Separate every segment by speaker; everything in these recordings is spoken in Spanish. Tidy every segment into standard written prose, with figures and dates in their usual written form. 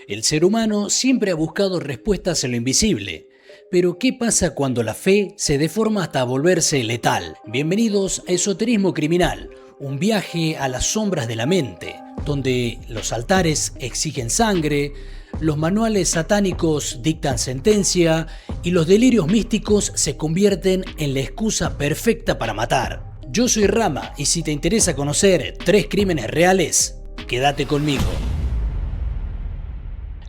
Speaker 1: El ser humano siempre ha buscado respuestas en lo invisible. Pero ¿qué pasa cuando la fe se deforma hasta volverse letal? Bienvenidos a Esoterismo Criminal, un viaje a las sombras de la mente, donde los altares exigen sangre, los manuales satánicos dictan sentencia y los delirios místicos se convierten en la excusa perfecta para matar. Yo soy Rama y si te interesa conocer 3 crímenes reales, quédate conmigo.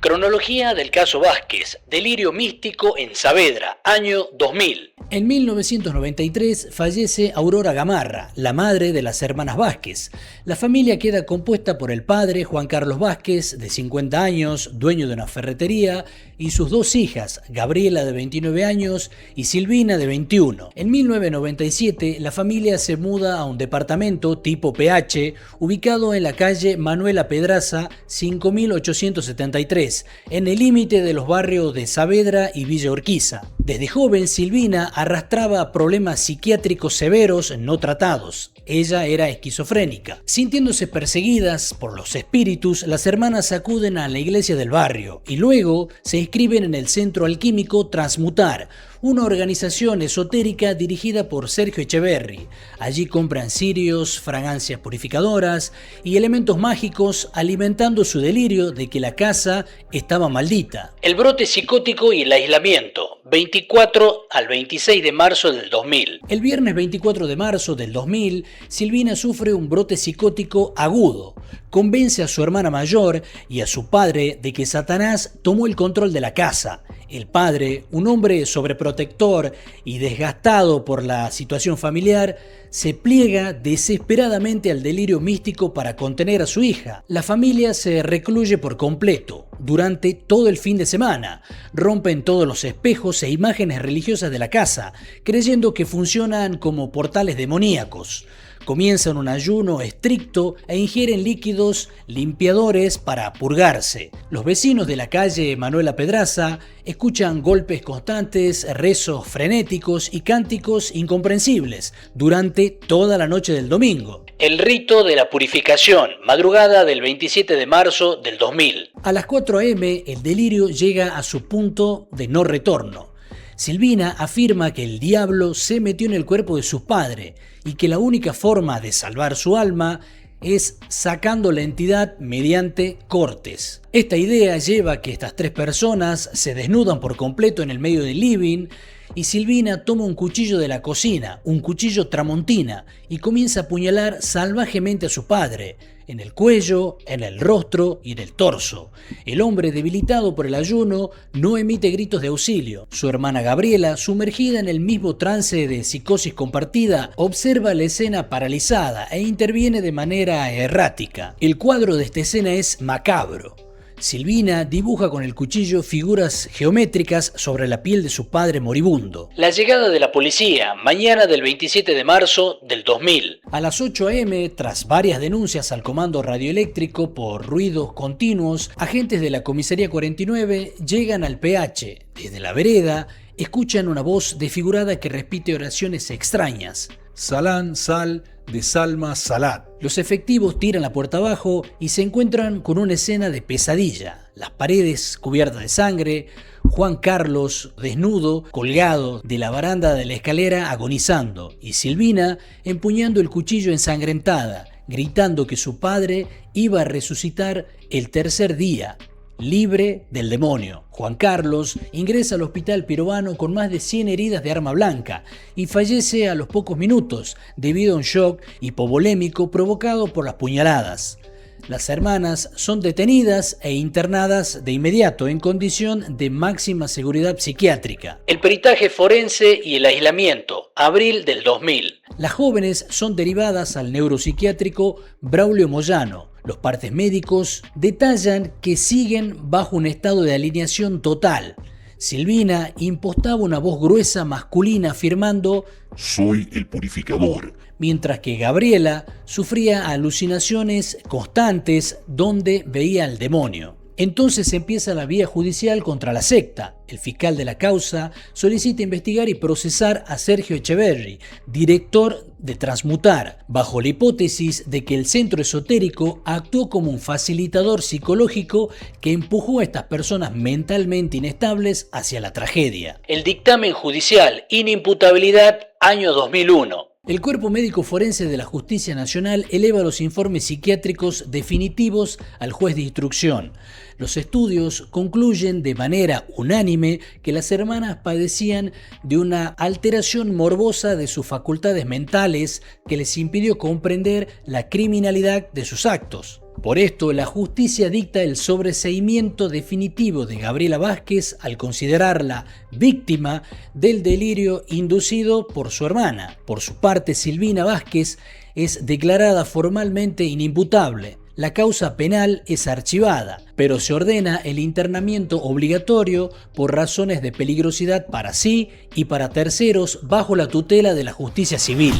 Speaker 1: Cronología del caso Vázquez, delirio místico en Saavedra, año 2000. En 1993 fallece Aurora Gamarra, la madre de las hermanas Vázquez. La familia queda compuesta por el padre, Juan Carlos Vázquez, de 50 años, dueño de una ferretería, y sus 2 hijas, Gabriela de 29 años y Silvina de 21. En 1997 la familia se muda a un departamento tipo PH, ubicado en la calle Manuela Pedraza 5873, en el límite de los barrios de Saavedra y Villa Urquiza. Desde joven Silvina arrastraba problemas psiquiátricos severos no tratados. Ella era esquizofrénica. Sintiéndose perseguidas por los espíritus, las hermanas acuden a la iglesia del barrio y luego se inscriben en el Centro Alquímico Transmutar, una organización esotérica dirigida por Sergio Echeverri. Allí compran cirios, fragancias purificadoras y elementos mágicos, alimentando su delirio de que la casa estaba maldita. El brote psicótico y el aislamiento, 24 al 26 de marzo del 2000. El viernes 24 de marzo del 2000, Silvina sufre un brote psicótico agudo. Convence a su hermana mayor y a su padre de que Satanás tomó el control de la casa. El padre, un hombre sobreprotector y desgastado por la situación familiar, se pliega desesperadamente al delirio místico para contener a su hija. La familia se recluye por completo durante todo el fin de semana. Rompen todos los espejos e imágenes religiosas de la casa, creyendo que funcionan como portales demoníacos. Comienzan un ayuno estricto e ingieren líquidos limpiadores para purgarse. Los vecinos de la calle Manuela Pedraza escuchan golpes constantes, rezos frenéticos y cánticos incomprensibles durante toda la noche del domingo. El rito de la purificación, madrugada del 27 de marzo del 2000. A las 4 a.m. el delirio llega a su punto de no retorno. Silvina afirma que el diablo se metió en el cuerpo de su padre y que la única forma de salvar su alma es sacando la entidad mediante cortes. Esta idea lleva a que estas 3 personas se desnudan por completo en el medio del living y Silvina toma un cuchillo de la cocina, un cuchillo tramontina, y comienza a apuñalar salvajemente a su padre, en el cuello, en el rostro y en el torso. El hombre, debilitado por el ayuno, no emite gritos de auxilio. Su hermana Gabriela, sumergida en el mismo trance de psicosis compartida, observa la escena paralizada e interviene de manera errática. El cuadro de esta escena es macabro. Silvina dibuja con el cuchillo figuras geométricas sobre la piel de su padre moribundo. La llegada de la policía, mañana del 27 de marzo del 2000. A las 8 a.m., tras varias denuncias al comando radioeléctrico por ruidos continuos, agentes de la comisaría 49 llegan al PH. Desde la vereda, escuchan una voz desfigurada que repite oraciones extrañas. Salán, sal, de Salma, salat. Los efectivos tiran la puerta abajo y se encuentran con una escena de pesadilla. Las paredes cubiertas de sangre, Juan Carlos desnudo, colgado de la baranda de la escalera agonizando, y Silvina empuñando el cuchillo ensangrentada, gritando que su padre iba a resucitar el tercer día, libre del demonio. Juan Carlos ingresa al hospital peruano con más de 100 heridas de arma blanca y fallece a los pocos minutos debido a un shock hipovolémico provocado por las puñaladas. Las hermanas son detenidas e internadas de inmediato en condición de máxima seguridad psiquiátrica. El peritaje forense y el aislamiento, abril del 2000. Las jóvenes son derivadas al neuropsiquiátrico Braulio Moyano. Los partes médicos detallan que siguen bajo un estado de alineación total. Silvina impostaba una voz gruesa masculina afirmando
Speaker 2: «Soy el purificador»,
Speaker 1: mientras que Gabriela sufría alucinaciones constantes donde veía al demonio. Entonces empieza la vía judicial contra la secta. El fiscal de la causa solicita investigar y procesar a Sergio Echeverri, director de Transmutar, bajo la hipótesis de que el centro esotérico actuó como un facilitador psicológico que empujó a estas personas mentalmente inestables hacia la tragedia. El dictamen judicial, inimputabilidad, año 2001. El Cuerpo Médico Forense de la Justicia Nacional eleva los informes psiquiátricos definitivos al juez de instrucción. Los estudios concluyen de manera unánime que las hermanas padecían de una alteración morbosa de sus facultades mentales que les impidió comprender la criminalidad de sus actos. Por esto, la justicia dicta el sobreseimiento definitivo de Gabriela Vázquez al considerarla víctima del delirio inducido por su hermana. Por su parte, Silvina Vázquez es declarada formalmente inimputable. La causa penal es archivada, pero se ordena el internamiento obligatorio por razones de peligrosidad para sí y para terceros bajo la tutela de la justicia civil.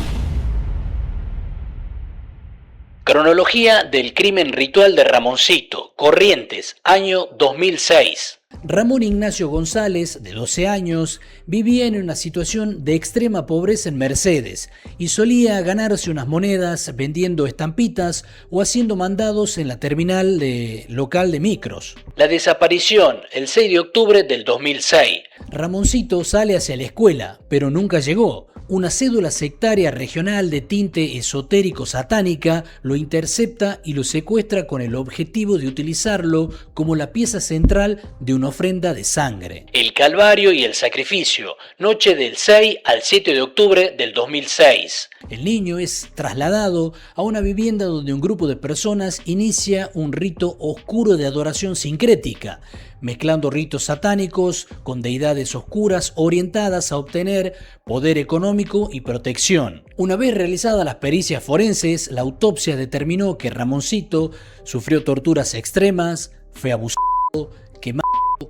Speaker 1: Cronología del crimen ritual de Ramoncito, Corrientes, año 2006. Ramón Ignacio González, de 12 años, vivía en una situación de extrema pobreza en Mercedes y solía ganarse unas monedas vendiendo estampitas o haciendo mandados en la terminal local de micros. La desaparición, el 6 de octubre del 2006. Ramoncito sale hacia la escuela, pero nunca llegó. Una cédula sectaria regional de tinte esotérico satánica lo intercepta y lo secuestra con el objetivo de utilizarlo como la pieza central de una ofrenda de sangre. El Calvario y el Sacrificio, noche del 6 al 7 de octubre del 2006. El niño es trasladado a una vivienda donde un grupo de personas inicia un rito oscuro de adoración sincrética, mezclando ritos satánicos con deidades oscuras orientadas a obtener poder económico y protección. Una vez realizadas las pericias forenses, la autopsia determinó que Ramoncito sufrió torturas extremas, fue abusado, quemado,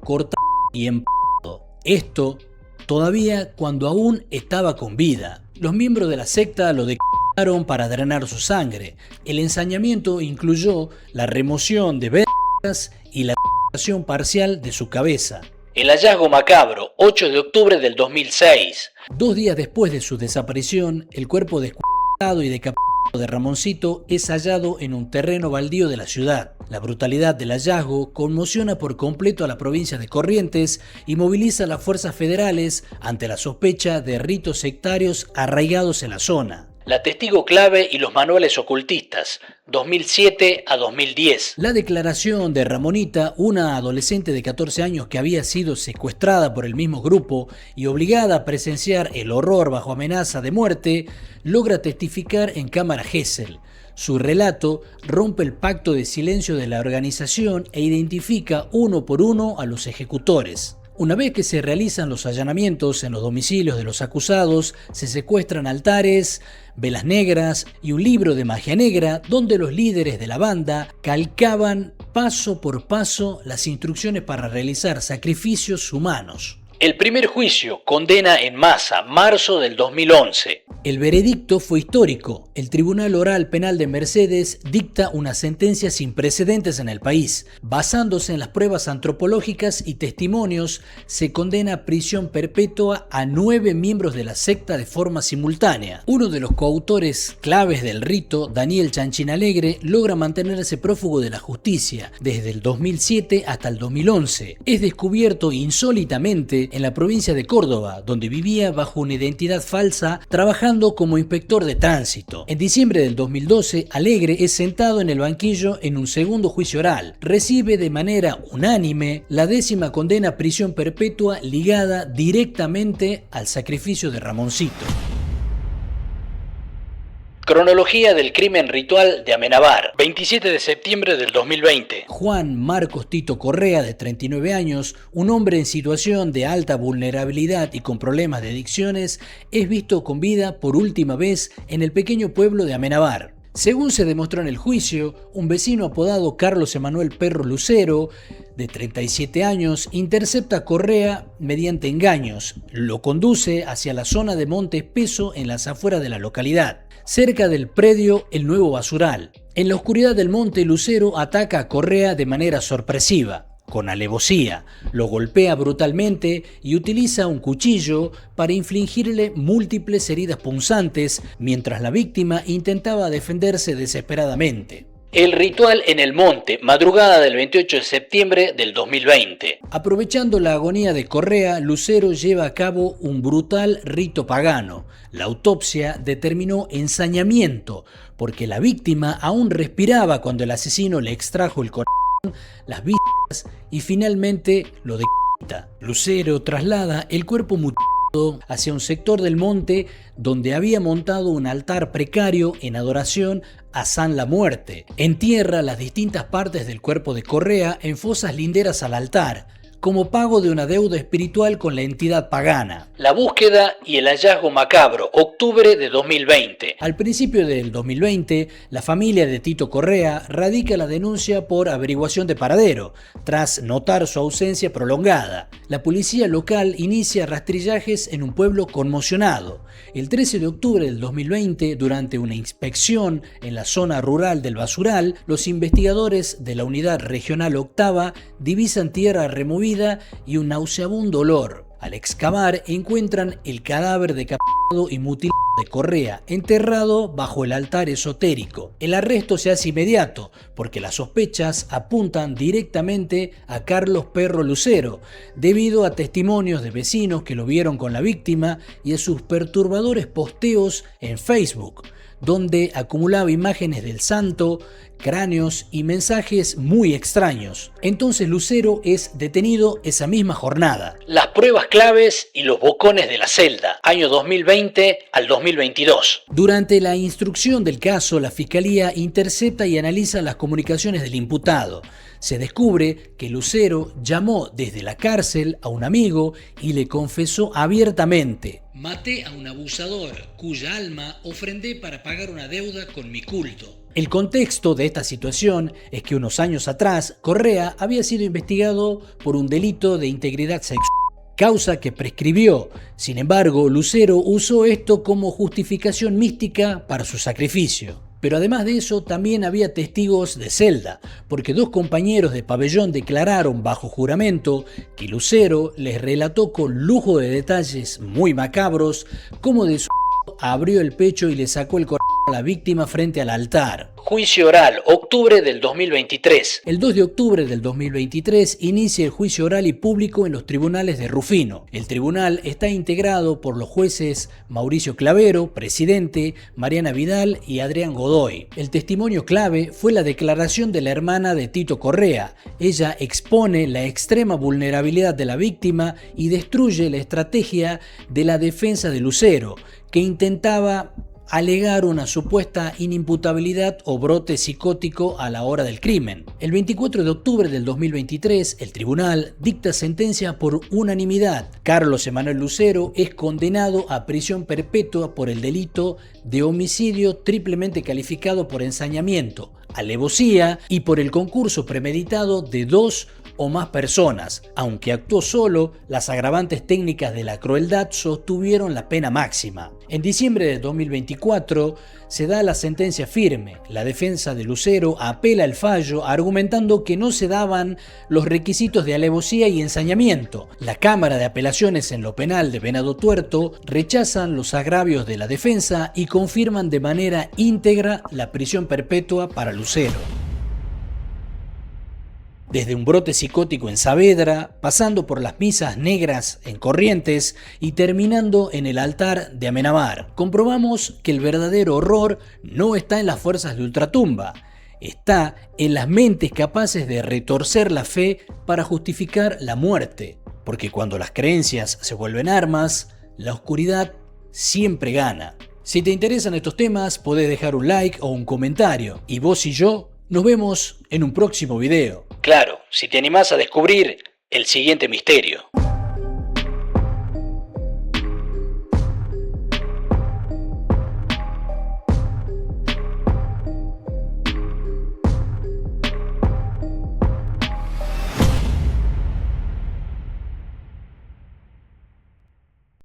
Speaker 1: cortado y empalado. Esto todavía cuando aún estaba con vida. Los miembros de la secta lo decapitaron para drenar su sangre. El ensañamiento incluyó la remoción de vergas y la parcial de su cabeza. El hallazgo macabro, 8 de octubre del 2006. 2 días después de su desaparición, el cuerpo descuartizado y decapitado de Ramoncito es hallado en un terreno baldío de la ciudad. La brutalidad del hallazgo conmociona por completo a la provincia de Corrientes y moviliza a las fuerzas federales ante la sospecha de ritos sectarios arraigados en la zona. La testigo clave y los manuales ocultistas, 2007 a 2010. La declaración de Ramonita, una adolescente de 14 años que había sido secuestrada por el mismo grupo y obligada a presenciar el horror bajo amenaza de muerte, logra testificar en cámara Gesell. Su relato rompe el pacto de silencio de la organización e identifica uno por uno a los ejecutores. Una vez que se realizan los allanamientos en los domicilios de los acusados, se secuestran altares, velas negras y un libro de magia negra donde los líderes de la banda calcaban paso por paso las instrucciones para realizar sacrificios humanos. El primer juicio, condena en masa, marzo del 2011. El veredicto fue histórico. El Tribunal Oral Penal de Mercedes dicta una sentencia sin precedentes en el país. Basándose en las pruebas antropológicas y testimonios, se condena a prisión perpetua a 9 miembros de la secta de forma simultánea. Uno de los coautores claves del rito, Daniel Chanchín Alegre, logra mantenerse prófugo de la justicia desde el 2007 hasta el 2011. Es descubierto insólitamente en la provincia de Córdoba, donde vivía bajo una identidad falsa trabajando como inspector de tránsito. En diciembre del 2012, Alegre es sentado en el banquillo en un segundo juicio oral. Recibe de manera unánime la 10ª condena a prisión perpetua ligada directamente al sacrificio de Ramoncito. Cronología del crimen ritual de Amenábar, 27 de septiembre del 2020. Juan Marcos Tito Correa, de 39 años, un hombre en situación de alta vulnerabilidad y con problemas de adicciones, es visto con vida por última vez en el pequeño pueblo de Amenábar. Según se demostró en el juicio, un vecino apodado Carlos Emanuel Perro Lucero, de 37 años, intercepta a Correa mediante engaños. Lo conduce hacia la zona de Monte Espeso en las afueras de la localidad, cerca del predio El Nuevo Basural. En la oscuridad del monte, Lucero ataca a Correa de manera sorpresiva, con alevosía, lo golpea brutalmente y utiliza un cuchillo para infligirle múltiples heridas punzantes mientras la víctima intentaba defenderse desesperadamente. El ritual en el monte, madrugada del 28 de septiembre del 2020. Aprovechando la agonía de Correa, Lucero lleva a cabo un brutal rito pagano. La autopsia determinó ensañamiento, porque la víctima aún respiraba cuando el asesino le extrajo el corazón, las vísceras y finalmente lo decapita. Lucero traslada el cuerpo mutilado hacia un sector del monte donde había montado un altar precario en adoración a San la Muerte. Entierra las distintas partes del cuerpo de Correa en fosas linderas al altar, como pago de una deuda espiritual con la entidad pagana. La búsqueda y el hallazgo macabro, octubre de 2020. Al principio del 2020, la familia de Tito Correa radica la denuncia por averiguación de paradero, tras notar su ausencia prolongada. La policía local inicia rastrillajes en un pueblo conmocionado. El 13 de octubre del 2020, durante una inspección en la zona rural del Basural, los investigadores de la Unidad Regional Octava divisan tierra removida y un nauseabundo olor. Al excavar encuentran el cadáver decapitado y mutilado de Correa, enterrado bajo el altar esotérico. El arresto se hace inmediato porque las sospechas apuntan directamente a Carlos Perro Lucero, debido a testimonios de vecinos que lo vieron con la víctima y a sus perturbadores posteos en Facebook, donde acumulaba imágenes del santo, cráneos y mensajes muy extraños. Entonces Lucero es detenido esa misma jornada. Las pruebas claves y los bocones de la celda, año 2020 al 2022. Durante la instrucción del caso, la Fiscalía intercepta y analiza las comunicaciones del imputado. Se descubre que Lucero llamó desde la cárcel a un amigo y le confesó abiertamente: maté a un abusador cuya alma ofrendé para pagar una deuda con mi culto. El contexto de esta situación es que unos años atrás, Correa había sido investigado por un delito de integridad sexual, causa que prescribió. Sin embargo, Lucero usó esto como justificación mística para su sacrificio. Pero además de eso, también había testigos de celda, porque dos compañeros de pabellón declararon bajo juramento que Lucero les relató con lujo de detalles muy macabros cómo de su abrió el pecho y le sacó el corazón a la víctima frente al altar. Juicio oral, octubre del 2023. El 2 de octubre del 2023 inicia el juicio oral y público en los tribunales de Rufino. El tribunal está integrado por los jueces Mauricio Clavero, presidente, Mariana Vidal y Adrián Godoy. El testimonio clave fue la declaración de la hermana de Tito Correa. Ella expone la extrema vulnerabilidad de la víctima y destruye la estrategia de la defensa de Lucero, que intentaba alegar una supuesta inimputabilidad o brote psicótico a la hora del crimen. El 24 de octubre del 2023, el tribunal dicta sentencia por unanimidad. Carlos Emanuel Lucero es condenado a prisión perpetua por el delito de homicidio triplemente calificado por ensañamiento, alevosía y por el concurso premeditado de dos o más personas. Aunque actuó solo, las agravantes técnicas de la crueldad sostuvieron la pena máxima. En diciembre de 2024 se da la sentencia firme. La defensa de Lucero apela el fallo argumentando que no se daban los requisitos de alevosía y ensañamiento. La Cámara de Apelaciones en lo Penal de Venado Tuerto rechazan los agravios de la defensa y confirman de manera íntegra la prisión perpetua para Lucero. Desde un brote psicótico en Saavedra, pasando por las misas negras en Corrientes y terminando en el altar de Amenábar, comprobamos que el verdadero horror no está en las fuerzas de ultratumba, está en las mentes capaces de retorcer la fe para justificar la muerte, porque cuando las creencias se vuelven armas, la oscuridad siempre gana. Si te interesan estos temas, podés dejar un like o un comentario, y vos y yo nos vemos en un próximo video. Claro, si te animás a descubrir el siguiente misterio.